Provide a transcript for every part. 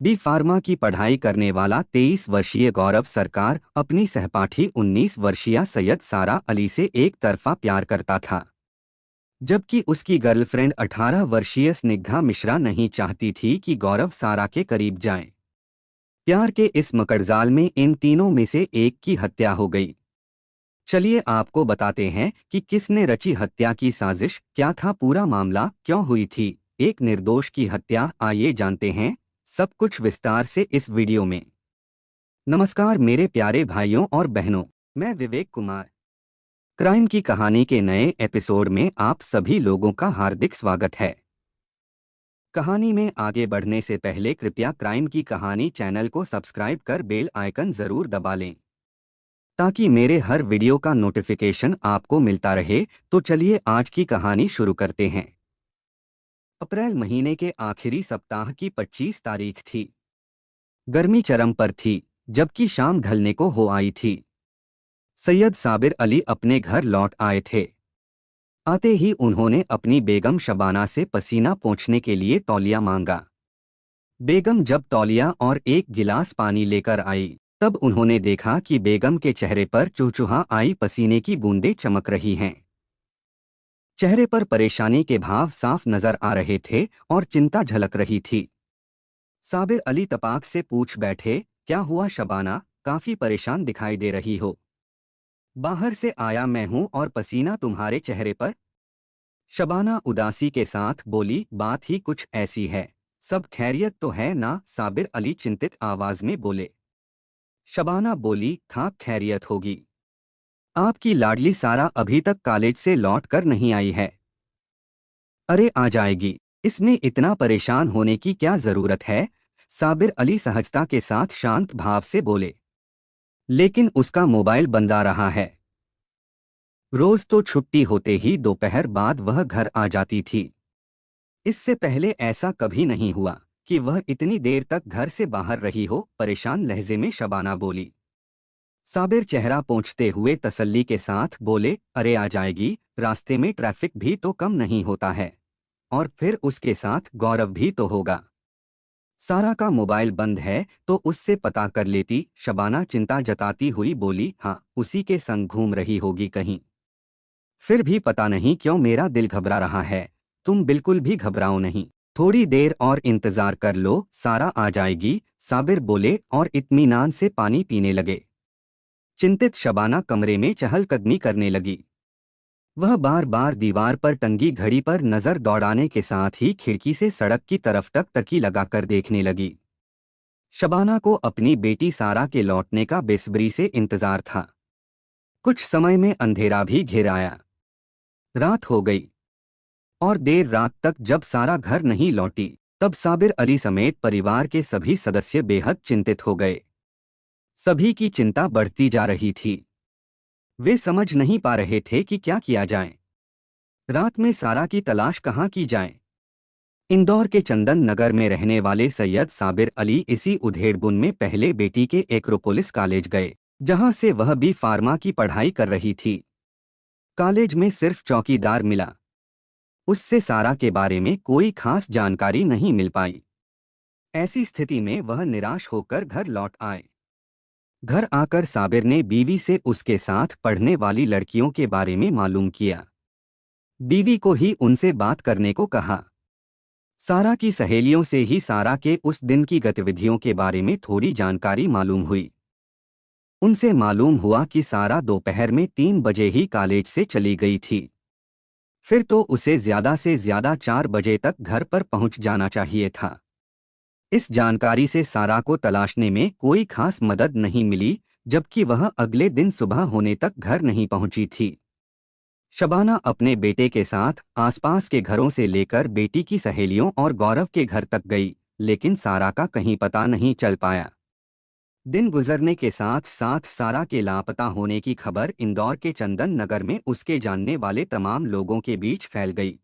B pharma की पढ़ाई करने वाला 23 वर्षीय गौरव सरकार अपनी सहपाठी 19 वर्षीय सैयद सारा अली से एक तरफा प्यार करता था, जबकि उसकी गर्लफ्रेंड 18 वर्षीय स्निग्धा मिश्रा नहीं चाहती थी कि गौरव सारा के करीब जाए। प्यार के इस मकड़जाल में इन तीनों में से एक की हत्या हो गई। चलिए आपको बताते हैं कि किसने रची हत्या की साजिश, क्या था पूरा मामला, क्यों हुई थी एक निर्दोष की हत्या। आइए जानते हैं सब कुछ विस्तार से इस वीडियो में। नमस्कार मेरे प्यारे भाइयों और बहनों, मैं विवेक कुमार। क्राइम की कहानी के नए एपिसोड में आप सभी लोगों का हार्दिक स्वागत है। कहानी में आगे बढ़ने से पहले कृपया क्राइम की कहानी चैनल को सब्सक्राइब कर बेल आइकन जरूर दबा लें, ताकि मेरे हर वीडियो का नोटिफिकेशन आपको मिलता रहे। तो चलिए आज की कहानी शुरू करते हैं। अप्रैल महीने के आखिरी सप्ताह की 25 तारीख थी। गर्मी चरम पर थी, जबकि शाम ढलने को हो आई थी। सैयद साबिर अली अपने घर लौट आए थे। आते ही उन्होंने अपनी बेगम शबाना से पसीना पोंछने के लिए तौलिया मांगा। बेगम जब तौलिया और एक गिलास पानी लेकर आई, तब उन्होंने देखा कि बेगम के चेहरे पर चुहचुहा आई पसीने की बूंदें चमक रही हैं। चेहरे पर परेशानी के भाव साफ नजर आ रहे थे और चिंता झलक रही थी। साबिर अली तपाक से पूछ बैठे, क्या हुआ शबाना, काफी परेशान दिखाई दे रही हो। बाहर से आया मैं हूं और पसीना तुम्हारे चेहरे पर। शबाना उदासी के साथ बोली, बात ही कुछ ऐसी है। सब खैरियत तो है ना, साबिर अली चिंतित आवाज में बोले। शबाना बोली, खाक खैरियत होगी। आपकी लाडली सारा अभी तक कॉलेज से लौट कर नहीं आई है। अरे आ जाएगी, इसमें इतना परेशान होने की क्या जरूरत है, साबिर अली सहजता के साथ शांत भाव से बोले। लेकिन उसका मोबाइल बंद आ रहा है। रोज तो छुट्टी होते ही दोपहर बाद वह घर आ जाती थी। इससे पहले ऐसा कभी नहीं हुआ कि वह इतनी देर तक घर से बाहर रही हो, परेशान लहजे में शबाना बोली। साबिर चेहरा पोंछते हुए तसल्ली के साथ बोले, अरे आ जाएगी, रास्ते में ट्रैफिक भी तो कम नहीं होता है, और फिर उसके साथ गौरव भी तो होगा। सारा का मोबाइल बंद है तो उससे पता कर लेती, शबाना चिंता जताती हुई बोली। हाँ, उसी के संग घूम रही होगी कहीं। फिर भी पता नहीं क्यों मेरा दिल घबरा रहा है। तुम बिल्कुल भी घबराओ नहीं, थोड़ी देर और इंतजार कर लो, सारा आ जाएगी, साबिर बोले और इत्मीनान से पानी पीने लगे। चिंतित शबाना कमरे में चहलकदमी करने लगी। वह बार बार दीवार पर टंगी घड़ी पर नजर दौड़ाने के साथ ही खिड़की से सड़क की तरफ टकटकी लगाकर देखने लगी। शबाना को अपनी बेटी सारा के लौटने का बेसब्री से इंतजार था। कुछ समय में अंधेरा भी घिर आया। रात हो गई और देर रात तक जब सारा घर नहीं लौटी, तब साबिर अली समेत परिवार के सभी सदस्य बेहद चिंतित हो गए। सभी की चिंता बढ़ती जा रही थी। वे समझ नहीं पा रहे थे कि क्या किया जाए। रात में सारा की तलाश कहाँ की जाए। इंदौर के चंदन नगर में रहने वाले सैयद साबिर अली इसी उधेड़बुन में पहले बेटी के एक्रोपोलिस कॉलेज गए, जहां से वह बी फार्मा की पढ़ाई कर रही थी। कॉलेज में सिर्फ चौकीदार मिला। उससे सारा के बारे में कोई खास जानकारी नहीं मिल पाई। ऐसी स्थिति में वह निराश होकर घर लौट आए। घर आकर साबिर ने बीवी से उसके साथ पढ़ने वाली लड़कियों के बारे में मालूम किया। बीवी को ही उनसे बात करने को कहा। सारा की सहेलियों से ही सारा के उस दिन की गतिविधियों के बारे में थोड़ी जानकारी मालूम हुई। उनसे मालूम हुआ कि सारा दोपहर में 3 बजे ही कॉलेज से चली गई थी। फिर तो उसे ज्यादा से ज्यादा 4 बजे तक घर पर पहुंच जाना चाहिए था। इस जानकारी से सारा को तलाशने में कोई खास मदद नहीं मिली, जबकि वह अगले दिन सुबह होने तक घर नहीं पहुंची थी। शबाना अपने बेटे के साथ आसपास के घरों से लेकर बेटी की सहेलियों और गौरव के घर तक गई, लेकिन सारा का कहीं पता नहीं चल पाया। दिन गुजरने के साथ साथ सारा के लापता होने की खबर इंदौर के चंदन नगर में उसके जानने वाले तमाम लोगों के बीच फैल गई।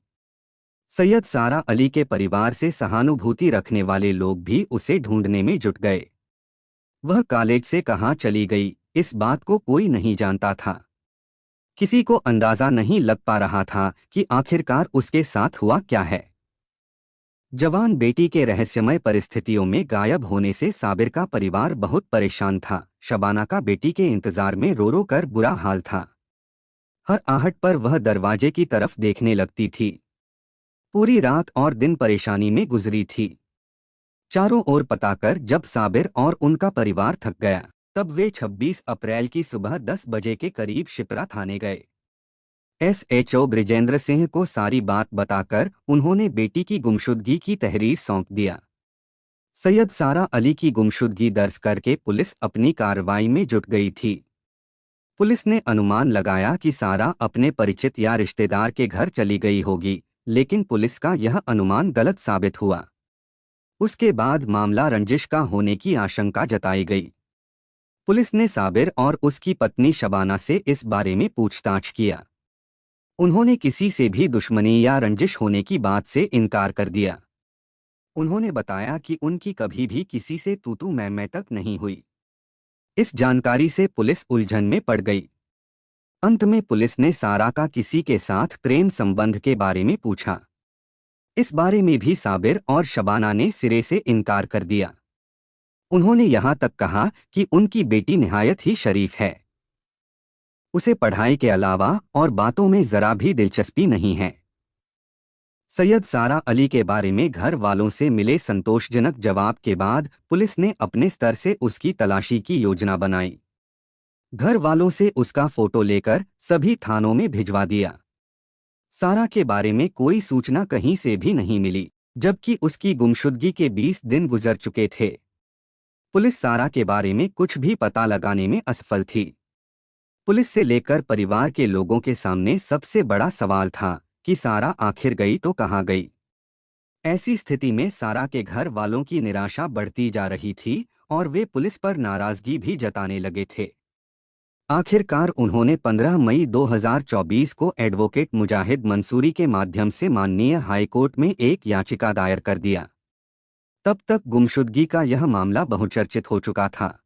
सैयद सारा अली के परिवार से सहानुभूति रखने वाले लोग भी उसे ढूंढने में जुट गए। वह कॉलेज से कहाँ चली गई, इस बात को कोई नहीं जानता था। किसी को अंदाजा नहीं लग पा रहा था कि आखिरकार उसके साथ हुआ क्या है। जवान बेटी के रहस्यमय परिस्थितियों में गायब होने से साबिर का परिवार बहुत परेशान था। शबाना का बेटी के इंतजार में रो रो कर बुरा हाल था। हर आहट पर वह दरवाजे की तरफ देखने लगती थी। पूरी रात और दिन परेशानी में गुजरी थी। चारों ओर पताकर जब साबिर और उनका परिवार थक गया, तब वे 26 अप्रैल की सुबह 10 बजे के करीब शिप्रा थाने गए। एसएचओ ब्रिजेंद्र सिंह को सारी बात बताकर उन्होंने बेटी की गुमशुदगी की तहरीर सौंप दिया। सैयद सारा अली की गुमशुदगी दर्ज करके पुलिस अपनी कार्रवाई में जुट गई थी। पुलिस ने अनुमान लगाया कि सारा अपने परिचित या रिश्तेदार के घर चली गई होगी, लेकिन पुलिस का यह अनुमान गलत साबित हुआ। उसके बाद मामला रंजिश का होने की आशंका जताई गई। पुलिस ने साबिर और उसकी पत्नी शबाना से इस बारे में पूछताछ किया। उन्होंने किसी से भी दुश्मनी या रंजिश होने की बात से इनकार कर दिया। उन्होंने बताया कि उनकी कभी भी किसी से तू मैं तक नहीं हुई। इस जानकारी से पुलिस उलझन में पड़ गई। अंत में पुलिस ने सारा का किसी के साथ प्रेम संबंध के बारे में पूछा। इस बारे में भी साबिर और शबाना ने सिरे से इनकार कर दिया। उन्होंने यहाँ तक कहा कि उनकी बेटी निहायत ही शरीफ है। उसे पढ़ाई के अलावा और बातों में जरा भी दिलचस्पी नहीं है। सैयद सारा अली के बारे में घर वालों से मिले संतोषजनक जवाब के बाद पुलिस ने अपने स्तर से उसकी तलाशी की योजना बनाई। घर वालों से उसका फोटो लेकर सभी थानों में भिजवा दिया। सारा के बारे में कोई सूचना कहीं से भी नहीं मिली, जबकि उसकी गुमशुदगी के 20 दिन गुजर चुके थे। पुलिस सारा के बारे में कुछ भी पता लगाने में असफल थी। पुलिस से लेकर परिवार के लोगों के सामने सबसे बड़ा सवाल था कि सारा आखिर गई तो कहाँ गई। ऐसी स्थिति में सारा के घर वालों की निराशा बढ़ती जा रही थी और वे पुलिस पर नाराजगी भी जताने लगे थे। आखिरकार उन्होंने 15 मई 2024 को एडवोकेट मुजाहिद मंसूरी के माध्यम से माननीय हाईकोर्ट में एक याचिका दायर कर दिया। तब तक गुमशुदगी का यह मामला बहुचर्चित हो चुका था।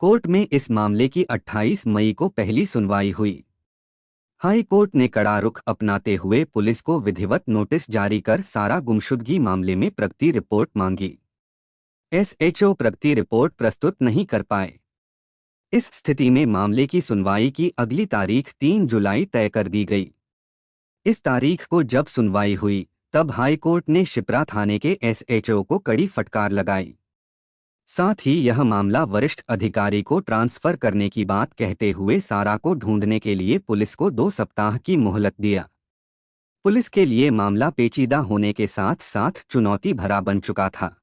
कोर्ट में इस मामले की 28 मई को पहली सुनवाई हुई। हाई कोर्ट ने कड़ा रुख अपनाते हुए पुलिस को विधिवत नोटिस जारी कर सारा गुमशुदगी मामले में प्रगति रिपोर्ट मांगी। एसएचओ प्रगति रिपोर्ट प्रस्तुत नहीं कर पाए। इस स्थिति में मामले की सुनवाई की अगली तारीख 3 जुलाई तय कर दी गई। इस तारीख को जब सुनवाई हुई, तब हाई कोर्ट ने शिप्रा थाने के एसएचओ को कड़ी फटकार लगाई। साथ ही यह मामला वरिष्ठ अधिकारी को ट्रांसफर करने की बात कहते हुए सारा को ढूंढने के लिए पुलिस को 2 सप्ताह की मोहलत दिया। पुलिस के लिए मामला पेचीदा होने के साथ साथ चुनौती भरा बन चुका था।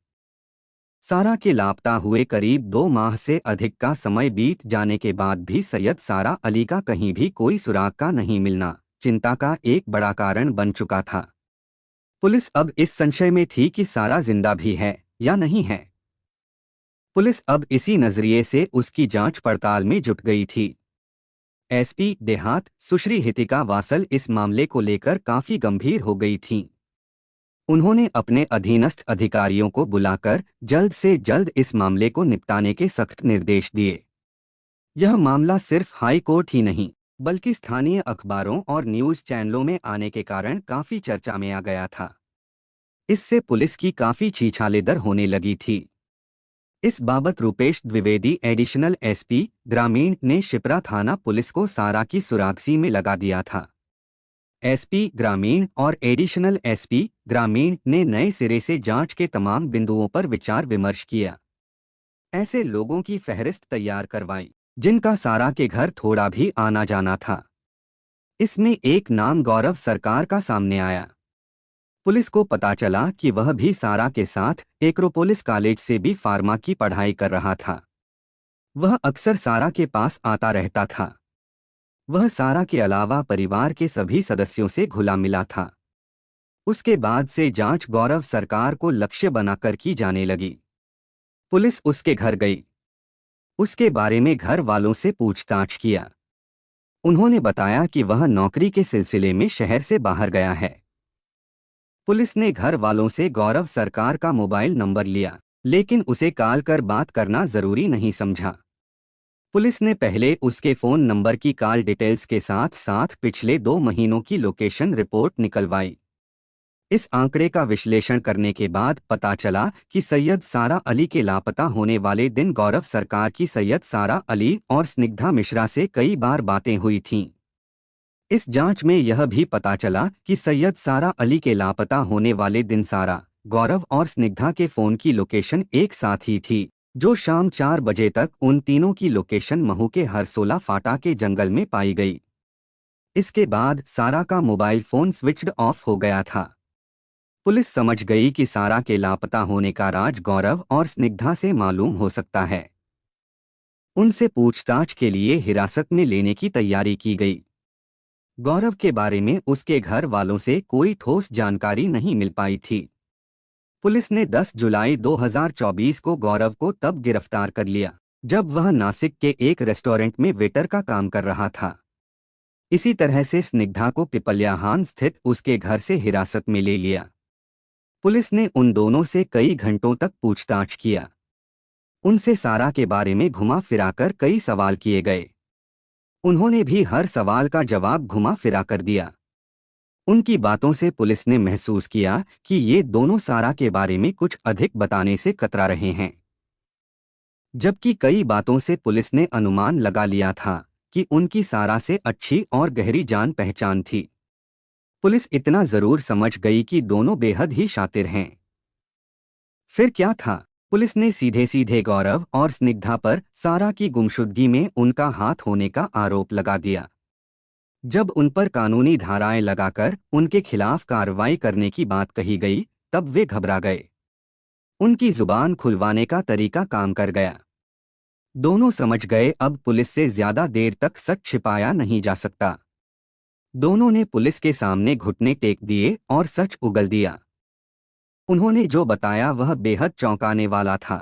सारा के लापता हुए करीब 2 माह से अधिक का समय बीत जाने के बाद भी सैयद सारा अली का कहीं भी कोई सुराग का नहीं मिलना चिंता का एक बड़ा कारण बन चुका था। पुलिस अब इस संशय में थी कि सारा जिंदा भी है या नहीं है। पुलिस अब इसी नजरिए से उसकी जांच पड़ताल में जुट गई थी। एसपी देहात सुश्री हितिका वासल इस मामले को लेकर काफी गंभीर हो गई थीं। उन्होंने अपने अधीनस्थ अधिकारियों को बुलाकर जल्द से जल्द इस मामले को निपटाने के सख्त निर्देश दिए। यह मामला सिर्फ हाई कोर्ट ही नहीं, बल्कि स्थानीय अखबारों और न्यूज चैनलों में आने के कारण काफी चर्चा में आ गया था। इससे पुलिस की काफी छीछालेदर होने लगी थी। इस बाबत रूपेश द्विवेदी एडिशनल एसपी ग्रामीण ने शिप्रा थाना पुलिस को सारा की सुरागसी में लगा दिया था। एसपी ग्रामीण और एडिशनल एसपी ग्रामीण ने नए सिरे से जांच के तमाम बिंदुओं पर विचार विमर्श किया। ऐसे लोगों की फहरिस्त तैयार करवाई जिनका सारा के घर थोड़ा भी आना जाना था। इसमें एक नाम गौरव सरकार का सामने आया। पुलिस को पता चला कि वह भी सारा के साथ एक्रोपोलिस कॉलेज से भी फार्मा की पढ़ाई कर रहा था। वह अक्सर सारा के पास आता रहता था। वह सारा के अलावा परिवार के सभी सदस्यों से घुला मिला था। उसके बाद से जांच गौरव सरकार को लक्ष्य बनाकर की जाने लगी। पुलिस उसके घर गई। उसके बारे में घर वालों से पूछताछ किया। उन्होंने बताया कि वह नौकरी के सिलसिले में शहर से बाहर गया है। पुलिस ने घर वालों से गौरव सरकार का मोबाइल नंबर लिया, लेकिन उसे कॉल कर बात करना जरूरी नहीं समझा। पुलिस ने पहले उसके फ़ोन नंबर की कॉल डिटेल्स के साथ साथ पिछले 2 महीनों की लोकेशन रिपोर्ट निकलवाई। इस आंकड़े का विश्लेषण करने के बाद पता चला कि सैयद सारा अली के लापता होने वाले दिन गौरव सरकार की सैयद सारा अली और स्निग्धा मिश्रा से कई बार बातें हुई थीं। इस जांच में यह भी पता चला कि सैयद सारा अली के लापता होने वाले दिन सारा, गौरव और स्निग्धा के फ़ोन की लोकेशन एक साथ ही थी, जो शाम 4 बजे तक उन तीनों की लोकेशन महू के हरसोला फाटा के जंगल में पाई गई। इसके बाद सारा का मोबाइल फ़ोन स्विच्ड ऑफ हो गया था। पुलिस समझ गई कि सारा के लापता होने का राज गौरव और स्निग्धा से मालूम हो सकता है। उनसे पूछताछ के लिए हिरासत में लेने की तैयारी की गई। गौरव के बारे में उसके घर वालों से कोई ठोस जानकारी नहीं मिल पाई थी। पुलिस ने 10 जुलाई 2024 को गौरव को तब गिरफ्तार कर लिया, जब वह नासिक के एक रेस्टोरेंट में वेटर का काम कर रहा था। इसी तरह से स्निग्धा को पिपल्याहान स्थित उसके घर से हिरासत में ले लिया। पुलिस ने उन दोनों से कई घंटों तक पूछताछ किया। उनसे सारा के बारे में घुमा फिराकर कई सवाल किए गए। उन्होंने भी हर सवाल का जवाब घुमा फिरा कर दिया। उनकी बातों से पुलिस ने महसूस किया कि ये दोनों सारा के बारे में कुछ अधिक बताने से कतरा रहे हैं, जबकि कई बातों से पुलिस ने अनुमान लगा लिया था कि उनकी सारा से अच्छी और गहरी जान पहचान थी। पुलिस इतना जरूर समझ गई कि दोनों बेहद ही शातिर हैं। फिर क्या था? पुलिस ने सीधे सीधे गौरव और स्निग्धा पर सारा की गुमशुदगी में उनका हाथ होने का आरोप लगा दिया। जब उन पर कानूनी धाराएं लगाकर उनके खिलाफ कार्रवाई करने की बात कही गई, तब वे घबरा गए। उनकी जुबान खुलवाने का तरीका काम कर गया। दोनों समझ गए अब पुलिस से ज्यादा देर तक सच छिपाया नहीं जा सकता। दोनों ने पुलिस के सामने घुटने टेक दिए और सच उगल दिया। उन्होंने जो बताया वह बेहद चौंकाने वाला था।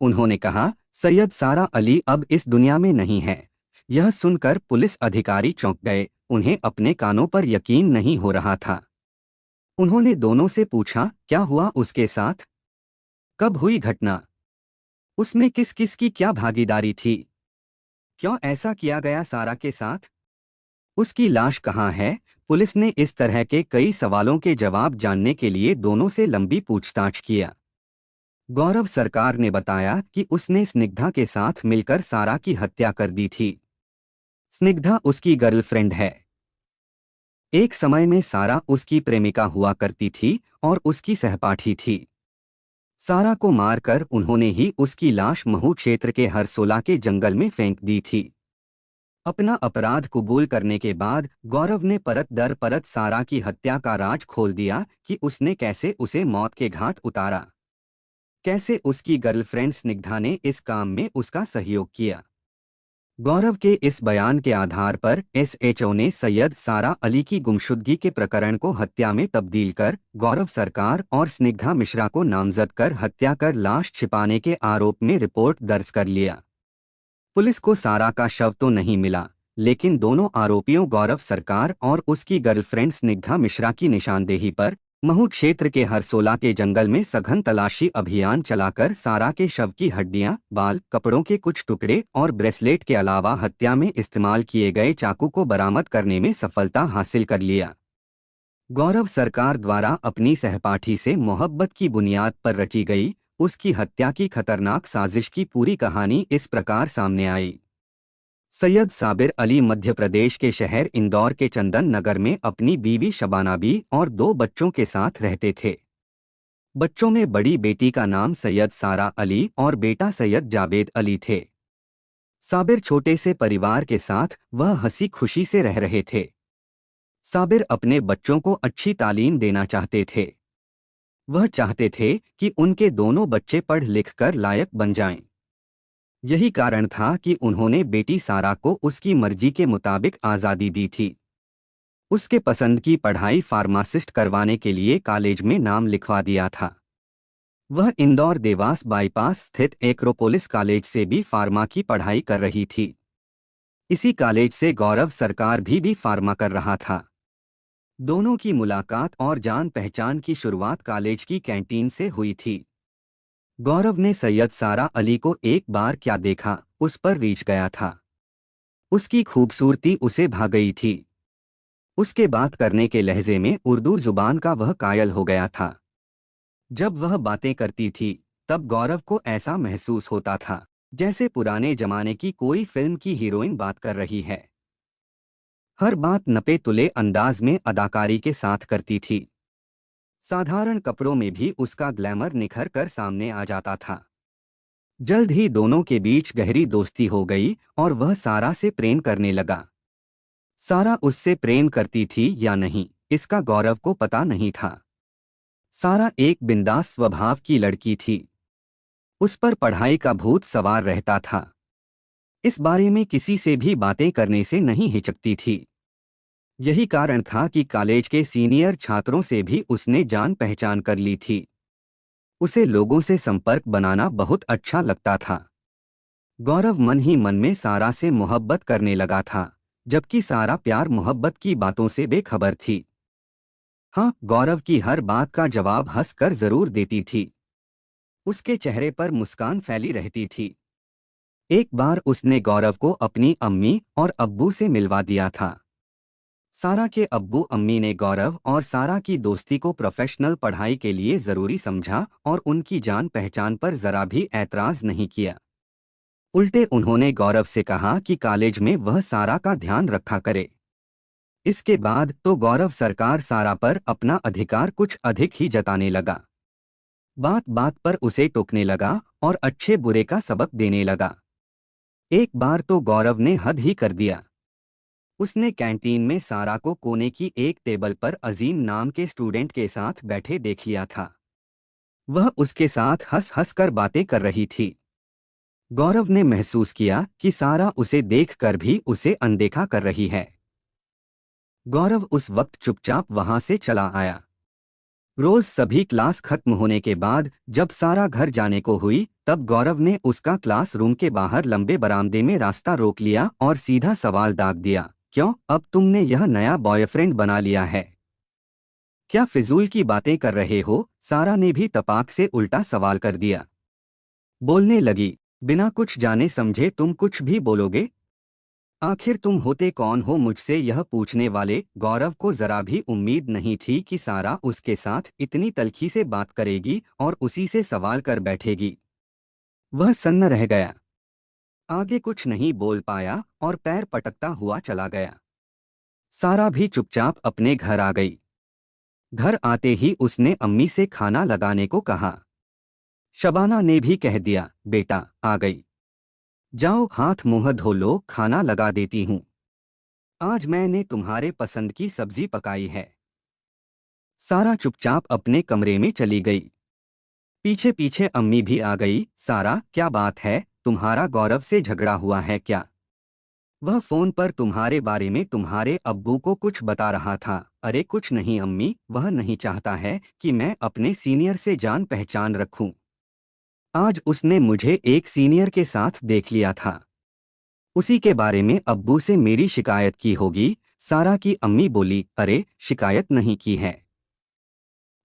उन्होंने कहा, सैयद सारा अली अब इस दुनिया में नहीं है। यह सुनकर पुलिस अधिकारी चौंक गए। उन्हें अपने कानों पर यकीन नहीं हो रहा था। उन्होंने दोनों से पूछा, क्या हुआ उसके साथ? कब हुई घटना? उसमें किस किस की क्या भागीदारी थी? क्यों ऐसा किया गया सारा के साथ? उसकी लाश कहाँ है? पुलिस ने इस तरह के कई सवालों के जवाब जानने के लिए दोनों से लंबी पूछताछ किया। गौरव सरकार ने बताया कि उसने स्निग्धा के साथ मिलकर सारा की हत्या कर दी थी। स्निग्धा उसकी गर्लफ्रेंड है। एक समय में सारा उसकी प्रेमिका हुआ करती थी और उसकी सहपाठी थी। सारा को मारकर उन्होंने ही उसकी लाश महू क्षेत्र के हरसोला के जंगल में फेंक दी थी। अपना अपराध कबूल करने के बाद गौरव ने परत दर परत सारा की हत्या का राज खोल दिया कि उसने कैसे उसे मौत के घाट उतारा, कैसे उसकी गर्लफ्रेंड स्निग्धा ने इस काम में उसका सहयोग किया। गौरव के इस बयान के आधार पर एसएचओ ने सैयद सारा अली की गुमशुदगी के प्रकरण को हत्या में तब्दील कर गौरव सरकार और स्निग्धा मिश्रा को नामजद कर हत्या कर लाश छिपाने के आरोप में रिपोर्ट दर्ज कर लिया। पुलिस को सारा का शव तो नहीं मिला, लेकिन दोनों आरोपियों गौरव सरकार और उसकी गर्लफ्रेंड स्निग्धा मिश्रा की निशानदेही पर महू क्षेत्र के हरसोला के जंगल में सघन तलाशी अभियान चलाकर सारा के शव की हड्डियां, बाल, कपड़ों के कुछ टुकड़े और ब्रेसलेट के अलावा हत्या में इस्तेमाल किए गए चाकू को बरामद करने में सफलता हासिल कर लिया। गौरव सरकार द्वारा अपनी सहपाठी से मोहब्बत की बुनियाद पर रची गई उसकी हत्या की खतरनाक साजिश की पूरी कहानी इस प्रकार सामने आई। सैयद साबिर अली मध्य प्रदेश के शहर इंदौर के चंदन नगर में अपनी बीवी शबानाबी और 2 बच्चों के साथ रहते थे। बच्चों में बड़ी बेटी का नाम सैयद सारा अली और बेटा सैयद जावेद अली थे। साबिर छोटे से परिवार के साथ वह हंसी खुशी से रह रहे थे। साबिर अपने बच्चों को अच्छी तालीम देना चाहते थे। वह चाहते थे कि उनके दोनों बच्चे पढ़ लिख कर लायक बन जाएं। यही कारण था कि उन्होंने बेटी सारा को उसकी मर्जी के मुताबिक आज़ादी दी थी। उसके पसंद की पढ़ाई फार्मासिस्ट करवाने के लिए कॉलेज में नाम लिखवा दिया था। वह इंदौर देवास बाईपास स्थित एक्रोपोलिस कॉलेज से भी फार्मा की पढ़ाई कर रही थी। इसी कॉलेज से गौरव सरकार भी फार्मा कर रहा था। दोनों की मुलाकात और जान पहचान की शुरुआत कॉलेज की कैंटीन से हुई थी। गौरव ने सैयद सारा अली को एक बार क्या देखा, उस पर रीझ गया था। उसकी खूबसूरती उसे भा गई थी। उसके बात करने के लहजे में उर्दू जुबान का वह कायल हो गया था। जब वह बातें करती थी तब गौरव को ऐसा महसूस होता था जैसे पुराने जमाने की कोई फिल्म की हीरोइन बात कर रही है। हर बात नपे तुले अंदाज में अदाकारी के साथ करती थी। साधारण कपड़ों में भी उसका ग्लैमर निखर कर सामने आ जाता था। जल्द ही दोनों के बीच गहरी दोस्ती हो गई और वह सारा से प्रेम करने लगा। सारा उससे प्रेम करती थी या नहीं, इसका गौरव को पता नहीं था। सारा एक बिंदास स्वभाव की लड़की थी। उस पर पढ़ाई का भूत सवार रहता था। इस बारे में किसी से भी बातें करने से नहीं हिचकती थी। यही कारण था कि कॉलेज के सीनियर छात्रों से भी उसने जान पहचान कर ली थी। उसे लोगों से संपर्क बनाना बहुत अच्छा लगता था। गौरव मन ही मन में सारा से मोहब्बत करने लगा था, जबकि सारा प्यार मोहब्बत की बातों से बेखबर थी। हाँ, गौरव की हर बात का जवाब हंसकर जरूर देती थी। उसके चेहरे पर मुस्कान फैली रहती थी। एक बार उसने गौरव को अपनी अम्मी और अब्बू से मिलवा दिया था। सारा के अब्बू अम्मी ने गौरव और सारा की दोस्ती को प्रोफेशनल पढ़ाई के लिए जरूरी समझा और उनकी जान पहचान पर जरा भी ऐतराज नहीं किया। उल्टे उन्होंने गौरव से कहा कि कॉलेज में वह सारा का ध्यान रखा करे। इसके बाद तो गौरव सरकार सारा पर अपना अधिकार कुछ अधिक ही जताने लगा। बात बात पर उसे टोकने लगा और अच्छे बुरे का सबक देने लगा। एक बार तो गौरव ने हद ही कर दिया। उसने कैंटीन में सारा को कोने की एक टेबल पर अजीम नाम के स्टूडेंट के साथ बैठे देख लिया था। वह उसके साथ हंस हंस कर बातें कर रही थी। गौरव ने महसूस किया कि सारा उसे देखकर भी उसे अनदेखा कर रही है। गौरव उस वक्त चुपचाप वहां से चला आया। रोज सभी क्लास खत्म होने के बाद जब सारा घर जाने को हुई तब गौरव ने उसका क्लासरूम के बाहर लंबे बरामदे में रास्ता रोक लिया और सीधा सवाल दाग दिया, क्यों, अब तुमने यह नया बॉयफ्रेंड बना लिया है? क्या फिजूल की बातें कर रहे हो? सारा ने भी तपाक से उल्टा सवाल कर दिया। बोलने लगी, बिना कुछ जाने समझे तुम कुछ भी बोलोगे? आखिर तुम होते कौन हो मुझसे यह पूछने वाले? गौरव को जरा भी उम्मीद नहीं थी कि सारा उसके साथ इतनी तल्खी से बात करेगी और उसी से सवाल कर बैठेगी। वह सन्न रह गया, आगे कुछ नहीं बोल पाया और पैर पटकता हुआ चला गया। सारा भी चुपचाप अपने घर आ गई। घर आते ही उसने अम्मी से खाना लगाने को कहा। शबाना ने भी कह दिया, बेटा आ गई, जाओ हाथ मुंह धो लो, खाना लगा देती हूँ। आज मैंने तुम्हारे पसंद की सब्जी पकाई है। सारा चुपचाप अपने कमरे में चली गई। पीछे पीछे अम्मी भी आ गई। सारा, क्या बात है, तुम्हारा गौरव से झगड़ा हुआ है क्या? वह फोन पर तुम्हारे बारे में तुम्हारे अब्बू को कुछ बता रहा था। अरे कुछ नहीं अम्मी, वह नहीं चाहता है कि मैं अपने सीनियर से जान पहचान रखूं। आज उसने मुझे एक सीनियर के साथ देख लिया था। उसी के बारे में अब्बू से मेरी शिकायत की होगी। सारा की अम्मी बोली, अरे शिकायत नहीं की है।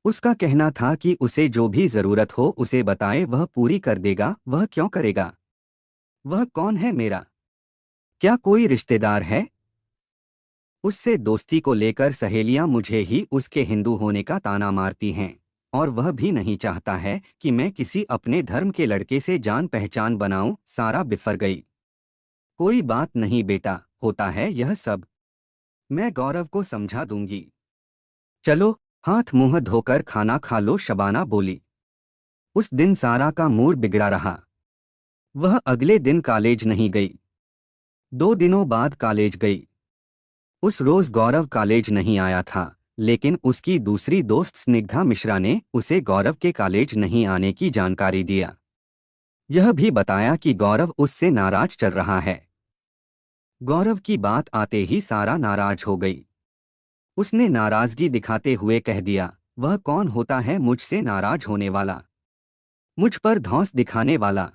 उसका कहना था कि उसे जो भी जरूरत हो उसे बताए, वह पूरी कर देगा। वह क्यों करेगा? वह कौन है मेरा? क्या कोई रिश्तेदार है? उससे दोस्ती को लेकर सहेलियां मुझे ही उसके हिंदू होने का ताना मारती हैं और वह भी नहीं चाहता है कि मैं किसी अपने धर्म के लड़के से जान पहचान बनाऊं। सारा बिफर गई। कोई बात नहीं बेटा, होता है यह सब, मैं गौरव को समझा दूंगी। चलो हाथ मुंह धोकर खाना खा लो, शबाना बोली। उस दिन सारा का मूड बिगड़ा रहा। वह अगले दिन कॉलेज नहीं गई। 2 दिनों बाद कॉलेज गई। उस रोज गौरव कॉलेज नहीं आया था, लेकिन उसकी दूसरी दोस्त स्निग्धा मिश्रा ने उसे गौरव के कॉलेज नहीं आने की जानकारी दिया। यह भी बताया कि गौरव उससे नाराज चल रहा है। गौरव की बात आते ही सारा नाराज हो गई। उसने नाराजगी दिखाते हुए कह दिया, वह कौन होता है मुझसे नाराज होने वाला, मुझ पर धौंस दिखाने वाला?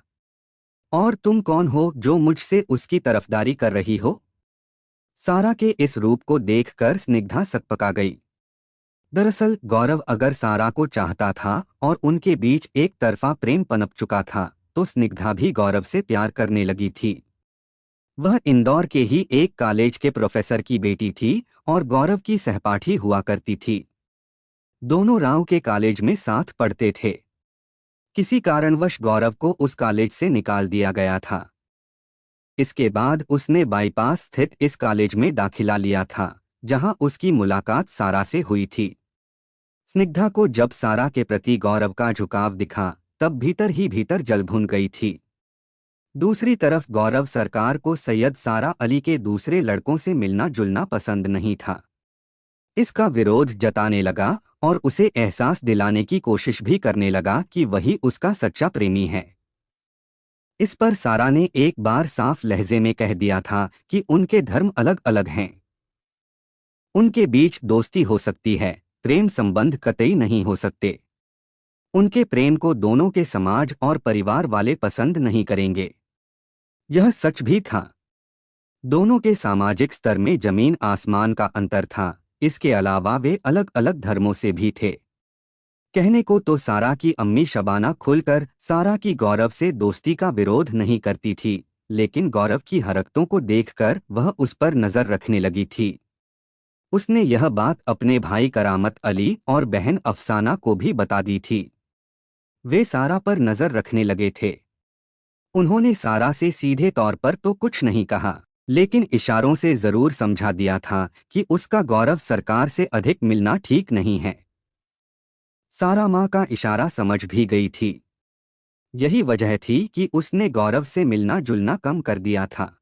और तुम कौन हो जो मुझसे उसकी तरफदारी कर रही हो? सारा के इस रूप को देखकर स्निग्धा सकपका गई। दरअसल गौरव अगर सारा को चाहता था और उनके बीच एक तरफा प्रेम पनप चुका था तो स्निग्धा भी गौरव से प्यार करने लगी थी। वह इंदौर के ही एक कॉलेज के प्रोफेसर की बेटी थी और गौरव की सहपाठी हुआ करती थी। दोनों राव के कॉलेज में साथ पढ़ते थे। किसी कारणवश गौरव को उस कॉलेज से निकाल दिया गया था। इसके बाद उसने बाईपास स्थित इस कॉलेज में दाखिला लिया था, जहां उसकी मुलाकात सारा से हुई थी। स्निग्धा को जब सारा के प्रति गौरव का झुकाव दिखा, तब भीतर ही भीतर जल भुन गई थी। दूसरी तरफ गौरव सरकार को सैयद सारा अली के दूसरे लड़कों से मिलना जुलना पसंद नहीं था। इसका विरोध जताने लगा और उसे एहसास दिलाने की कोशिश भी करने लगा कि वही उसका सच्चा प्रेमी है। इस पर सारा ने एक बार साफ लहजे में कह दिया था कि उनके धर्म अलग अलग हैं। उनके बीच दोस्ती हो सकती है, प्रेम संबंध कतई नहीं हो सकते। उनके प्रेम को दोनों के समाज और परिवार वाले पसंद नहीं करेंगे। यह सच भी था। दोनों के सामाजिक स्तर में जमीन आसमान का अंतर था। इसके अलावा वे अलग अलग धर्मों से भी थे। कहने को तो सारा की अम्मी शबाना खुलकर सारा की गौरव से दोस्ती का विरोध नहीं करती थी, लेकिन गौरव की हरकतों को देखकर वह उस पर नजर रखने लगी थी। उसने यह बात अपने भाई करामत अली और बहन अफसाना को भी बता दी थी। वे सारा पर नजर रखने लगे थे। उन्होंने सारा से सीधे तौर पर तो कुछ नहीं कहा, लेकिन इशारों से जरूर समझा दिया था कि उसका गौरव सरकार से अधिक मिलना ठीक नहीं है। सारा माँ का इशारा समझ भी गई थी। यही वजह थी कि उसने गौरव से मिलना जुलना कम कर दिया था।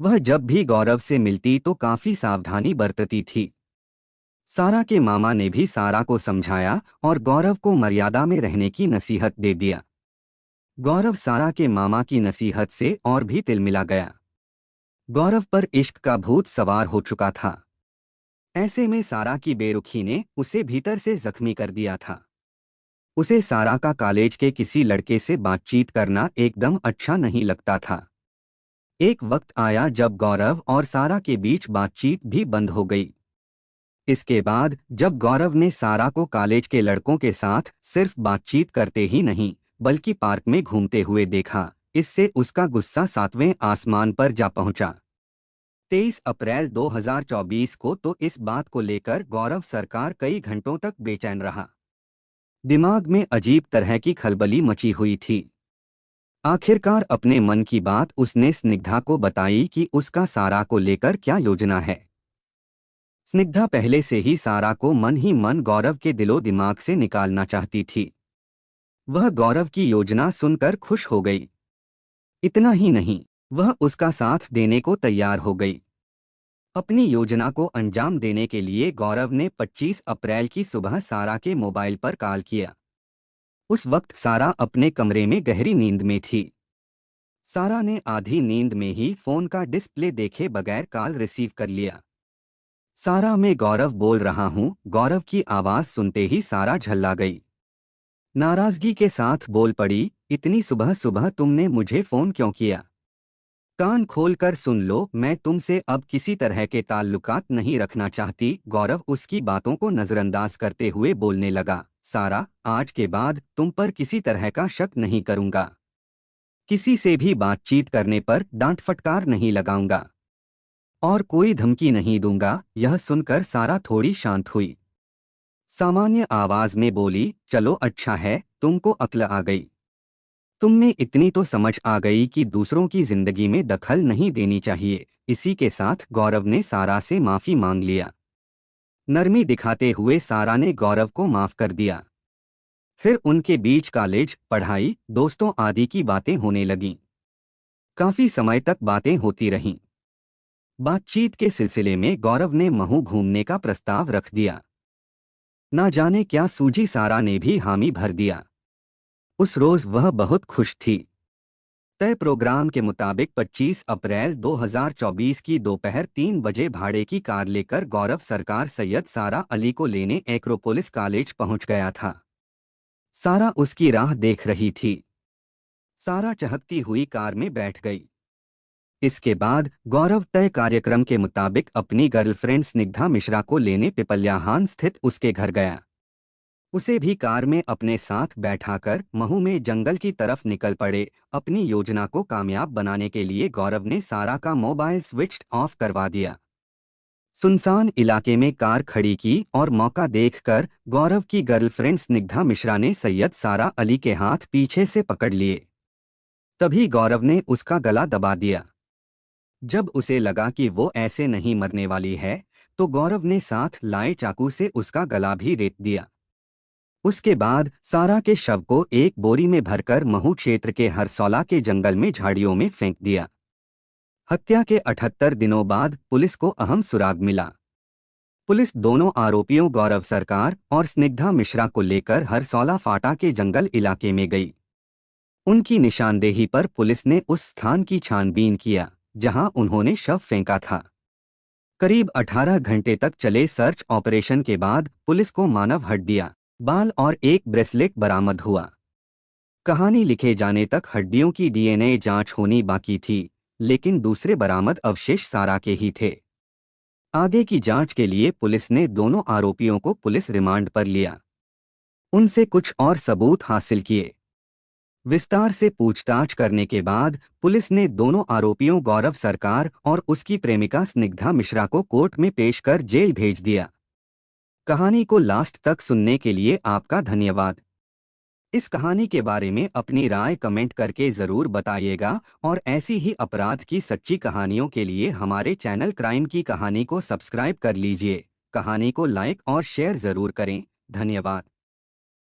वह जब भी गौरव से मिलती तो काफी सावधानी बरतती थी। सारा के मामा ने भी सारा को समझाया और गौरव को मर्यादा में रहने की नसीहत दे दिया। गौरव सारा के मामा की नसीहत से और भी तिलमिला गया। गौरव पर इश्क का भूत सवार हो चुका था। ऐसे में सारा की बेरुखी ने उसे भीतर से जख्मी कर दिया था। उसे सारा का कॉलेज के किसी लड़के से बातचीत करना एकदम अच्छा नहीं लगता था। एक वक्त आया जब गौरव और सारा के बीच बातचीत भी बंद हो गई। इसके बाद जब गौरव ने सारा को कॉलेज के लड़कों के साथ सिर्फ बातचीत करते ही नहीं बल्कि पार्क में घूमते हुए देखा, इससे उसका गुस्सा 7वें आसमान पर जा पहुंचा। 23 अप्रैल 2024 को तो इस बात को लेकर गौरव सरकार कई घंटों तक बेचैन रहा। दिमाग में अजीब तरह की खलबली मची हुई थी। आखिरकार अपने मन की बात उसने स्निग्धा को बताई कि उसका सारा को लेकर क्या योजना है। स्निग्धा पहले से ही सारा को मन ही मन गौरव के दिलो दिमाग से निकालना चाहती थी। वह गौरव की योजना सुनकर खुश हो गई। इतना ही नहीं, वह उसका साथ देने को तैयार हो गई। अपनी योजना को अंजाम देने के लिए गौरव ने 25 अप्रैल की सुबह सारा के मोबाइल पर कॉल किया। उस वक्त सारा अपने कमरे में गहरी नींद में थी। सारा ने आधी नींद में ही फोन का डिस्प्ले देखे बगैर कॉल रिसीव कर लिया। सारा, मैं गौरव बोल रहा हूँ। गौरव की आवाज सुनते ही सारा झल्ला गई। नाराजगी के साथ बोल पड़ी, इतनी सुबह सुबह तुमने मुझे फोन क्यों किया? कान खोलकर सुन लो, मैं तुमसे अब किसी तरह के ताल्लुकात नहीं रखना चाहती। गौरव उसकी बातों को नजरअंदाज करते हुए बोलने लगा। सारा, आज के बाद तुम पर किसी तरह का शक नहीं करूंगा। किसी से भी बातचीत करने पर डांट फटकार नहीं लगाऊंगा और कोई धमकी नहीं दूंगा। यह सुनकर सारा थोड़ी शांत हुई। सामान्य आवाज में बोली, चलो अच्छा है, तुमको अक्ल आ गई। तुमने इतनी तो समझ आ गई कि दूसरों की जिंदगी में दखल नहीं देनी चाहिए। इसी के साथ गौरव ने सारा से माफी मांग लिया। नरमी दिखाते हुए सारा ने गौरव को माफ कर दिया। फिर उनके बीच कॉलेज, पढ़ाई, दोस्तों आदि की बातें होने लगीं। काफी समय तक बातें होती रहीं। बातचीत के सिलसिले में गौरव ने महू घूमने का प्रस्ताव रख दिया। ना जाने क्या सूझी, सारा ने भी हामी भर दिया। उस रोज वह बहुत खुश थी। तय प्रोग्राम के मुताबिक 25 अप्रैल 2024 की दोपहर 3 बजे भाड़े की कार लेकर गौरव सरकार सैयद सारा अली को लेने एक्रोपोलिस कॉलेज पहुंच गया था। सारा उसकी राह देख रही थी। सारा चहकती हुई कार में बैठ गई। इसके बाद गौरव तय कार्यक्रम के मुताबिक अपनी गर्लफ्रेंड स्निग्धा मिश्रा को लेने पिपल्याहान स्थित उसके घर गया। उसे भी कार में अपने साथ बैठाकर महू में जंगल की तरफ निकल पड़े। अपनी योजना को कामयाब बनाने के लिए गौरव ने सारा का मोबाइल स्विच ऑफ करवा दिया। सुनसान इलाके में कार खड़ी की और मौका देखकर गौरव की गर्लफ्रेंड स्निग्धा मिश्रा ने सैयद सारा अली के हाथ पीछे से पकड़ लिए। तभी गौरव ने उसका गला दबा दिया। जब उसे लगा कि वो ऐसे नहीं मरने वाली है, तो गौरव ने साथ लाए चाकू से उसका गला भी रेत दिया। उसके बाद सारा के शव को एक बोरी में भरकर महू क्षेत्र के हरसौला के जंगल में झाड़ियों में फेंक दिया। हत्या के 78 दिनों बाद पुलिस को अहम सुराग मिला। पुलिस दोनों आरोपियों गौरव सरकार और स्निग्धा मिश्रा को लेकर हरसौला फाटा के जंगल इलाके में गई। उनकी निशानदेही पर पुलिस ने उस स्थान की छानबीन किया जहां उन्होंने शव फेंका था। करीब 18 घंटे तक चले सर्च ऑपरेशन के बाद पुलिस को मानव हड्डियां, बाल और एक ब्रेसलेट बरामद हुआ। कहानी लिखे जाने तक हड्डियों की डीएनए जांच होनी बाकी थी, लेकिन दूसरे बरामद अवशेष सारा के ही थे। आगे की जांच के लिए पुलिस ने दोनों आरोपियों को पुलिस रिमांड पर लिया। उनसे कुछ और सबूत हासिल किए। विस्तार से पूछताछ करने के बाद पुलिस ने दोनों आरोपियों गौरव सरकार और उसकी प्रेमिका स्निग्धा मिश्रा को कोर्ट में पेश कर जेल भेज दिया। कहानी को लास्ट तक सुनने के लिए आपका धन्यवाद। इस कहानी के बारे में अपनी राय कमेंट करके ज़रूर बताइएगा और ऐसी ही अपराध की सच्ची कहानियों के लिए हमारे चैनल क्राइम की कहानी को सब्सक्राइब कर लीजिए। कहानी को लाइक और शेयर ज़रूर करें। धन्यवाद।